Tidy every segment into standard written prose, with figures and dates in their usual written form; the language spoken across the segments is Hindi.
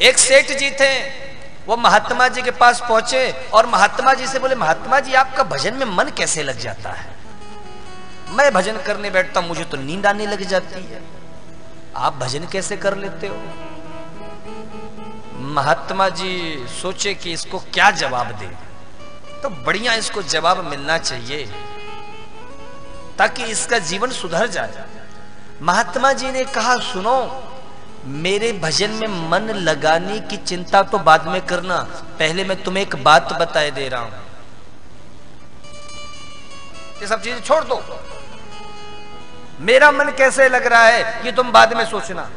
एक सेठ जी थे, वो महात्मा जी के पास पहुंचे और महात्मा जी से बोले, महात्मा जी आपका भजन में मन कैसे लग जाता है? मैं भजन करने बैठता हूं मुझे तो नींद आने लग जाती है, आप भजन कैसे कर लेते हो? महात्मा जी सोचे कि इसको क्या जवाब दे, तो बढ़िया इसको जवाब मिलना चाहिए ताकि इसका जीवन सुधर जाए। महात्मा जी ने कहा, सुनो, मेरे भजन में मन लगाने की चिंता तो बाद में करना, पहले मैं तुम्हें एक बात बताए दे रहा हूं, ये सब चीजें छोड़ दो, मेरा मन कैसे लग रहा है ये तुम बाद में सोचना,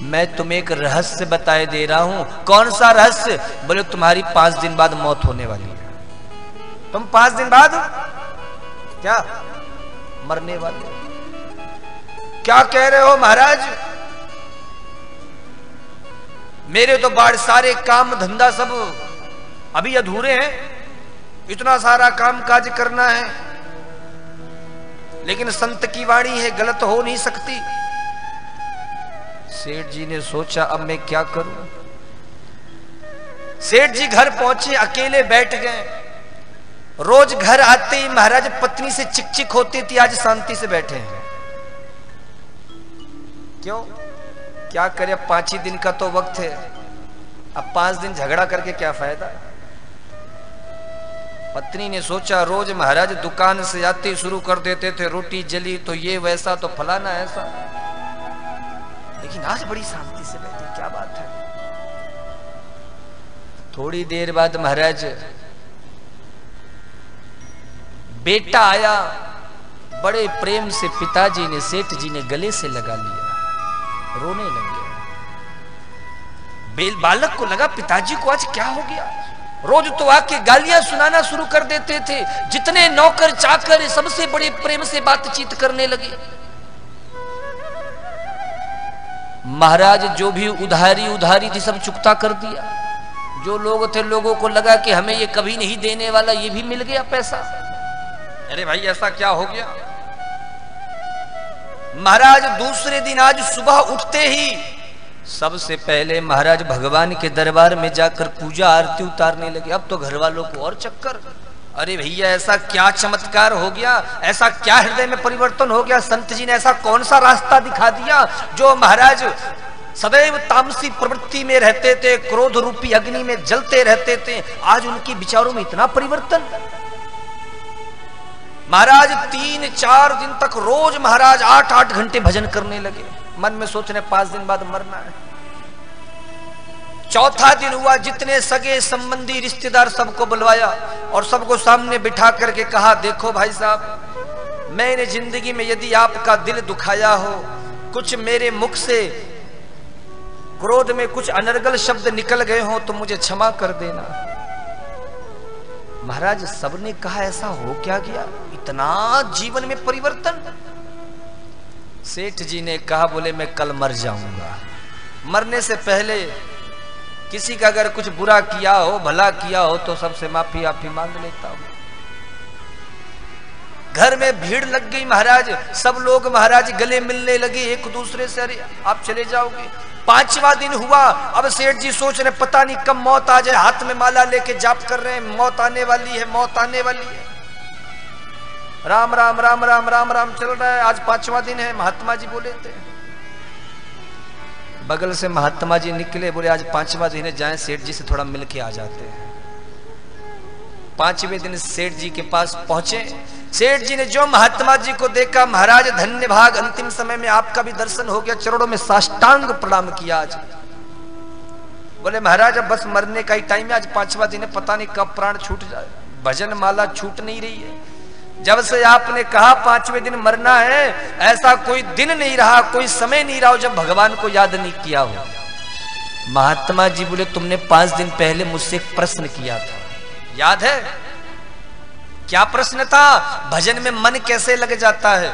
मैं तुम्हें एक रहस्य बताए दे रहा हूं। कौन सा रहस्य? बोले तुम्हारी 5 दिन बाद मौत होने वाली है। तुम 5 दिन बाद क्या मरने वाले? क्या कह रहे हो महाराज? मेरे तो बाढ़ सारे काम धंधा सब अभी अधूरे हैं, इतना सारा काम काज करना है, लेकिन संत की वाणी है, गलत हो नहीं सकती। सेठ जी ने सोचा अब मैं क्या करूं। सेठ जी घर पहुंचे, अकेले बैठ गए। रोज घर आते ही महाराज पत्नी से चिक होती थी, आज शांति से बैठे हैं। क्यों? क्या करे, 5 ही दिन का तो वक्त है, अब 5 दिन झगड़ा करके क्या फायदा। पत्नी ने सोचा, रोज महाराज दुकान से आते शुरू कर देते थे, रोटी जली तो ये वैसा तो फलाना ऐसा, लेकिन आज बड़ी शांति से बैठे, क्या बात है। थोड़ी देर बाद महाराज बेटा आया, बड़े प्रेम से पिताजी ने, सेठ जी ने गले से लगा लिया, रोने लगे। बालक को लगा पिताजी को आज क्या हो गया, रोज तो आके गालियां सुनाना शुरू कर देते थे, जितने नौकर चाकर सबसे बड़े प्रेम से बातचीत करने लगे। महाराज जो भी उधारी थी सब चुकता कर दिया। जो लोग थे, लोगों को लगा कि हमें ये कभी नहीं देने वाला, ये भी मिल गया पैसा। अरे भाई ऐसा क्या हो गया। महाराज दूसरे दिन आज सुबह उठते ही सबसे पहले महाराज भगवान के दरबार में जाकर पूजा आरती उतारने लगे। अब तो घर वालों को और चक्कर, अरे भैया ऐसा क्या चमत्कार हो गया, ऐसा क्या हृदय में परिवर्तन हो गया, संत जी ने ऐसा कौन सा रास्ता दिखा दिया। जो महाराज सदैव तामसी प्रवृत्ति में रहते थे, क्रोध रूपी अग्नि में जलते रहते थे, आज उनके विचारों में इतना परिवर्तन। महाराज 3-4 दिन तक रोज महाराज 8-8 घंटे भजन करने लगे। मन में सोचने 5 दिन बाद मरना है। चौथा दिन हुआ, जितने सगे संबंधी रिश्तेदार सबको बुलवाया और सबको सामने बिठा करके कहा, देखो भाई साहब, मैंने जिंदगी में यदि आपका दिल दुखाया हो, कुछ मेरे मुख से क्रोध में कुछ अनर्गल शब्द निकल गए हो तो मुझे क्षमा कर देना। महाराज सबने कहा, ऐसा हो क्या गया, इतना जीवन में परिवर्तन। सेठ जी ने कहा, बोले मैं कल मर जाऊंगा, मरने से पहले किसी का अगर कुछ बुरा किया हो, भला किया हो तो सबसे माफी मांग लेता हूं। घर में भीड़ लग गई महाराज, सब लोग महाराज गले मिलने लगे एक दूसरे से, अरे आप चले जाओगे। 5वां दिन हुआ, अब सेठ जी सोच रहे पता नहीं कब मौत आ जाए, हाथ में माला लेके जाप कर रहे हैं, मौत आने वाली है, मौत आने वाली है। राम राम राम राम राम राम चल रहा है। आज 5वां दिन है। महात्मा जी बोले थे, बगल से महात्मा जी निकले, बोले आज 5वां दिन है, जाएं सेठ जी से थोड़ा मिल के आ जाते हैं। 5वें दिन सेठ जी के पास पहुंचे। सेठ जी ने जो महात्मा जी को देखा, महाराज धन्य भाग, अंतिम समय में आपका भी दर्शन हो गया, चरणों में साष्टांग प्रणाम किया। आज बोले महाराज अब बस मरने का ही टाइम है, आज 5वां दिन है, पता नहीं कब प्राण छूट जाए, भजन माला छूट नहीं रही है। जब से आपने कहा 5वें दिन मरना है, ऐसा कोई दिन नहीं रहा, कोई समय नहीं रहा जब भगवान को याद नहीं किया हो। महात्मा जी बोले तुमने 5 दिन पहले मुझसे एक प्रश्न किया था, याद है? क्या प्रश्न था? भजन में मन कैसे लग जाता है।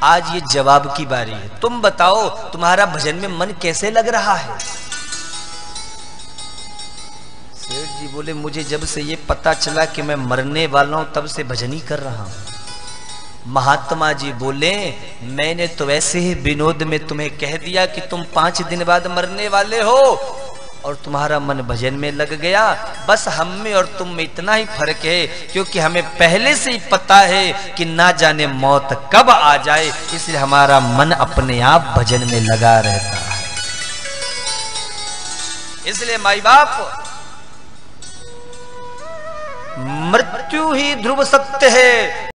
आज ये जवाब की बारी है। तुम बताओ तुम्हारा भजन में मन कैसे लग रहा है। सेठ जी बोले मुझे जब से ये पता चला कि मैं मरने वाला हूं तब से भजन ही कर रहा हूं। महात्मा जी बोले, मैंने तो ऐसे ही विनोद में तुम्हें कह दिया कि तुम 5 दिन बाद मरने वाले हो और तुम्हारा मन भजन में लग गया। बस हम में और तुम में इतना ही फर्क है, क्योंकि हमें पहले से ही पता है कि ना जाने मौत कब आ जाए, इसलिए हमारा मन अपने आप भजन में लगा रहता है। इसलिए माई बाप, मृत्यु ही ध्रुव सत्य है।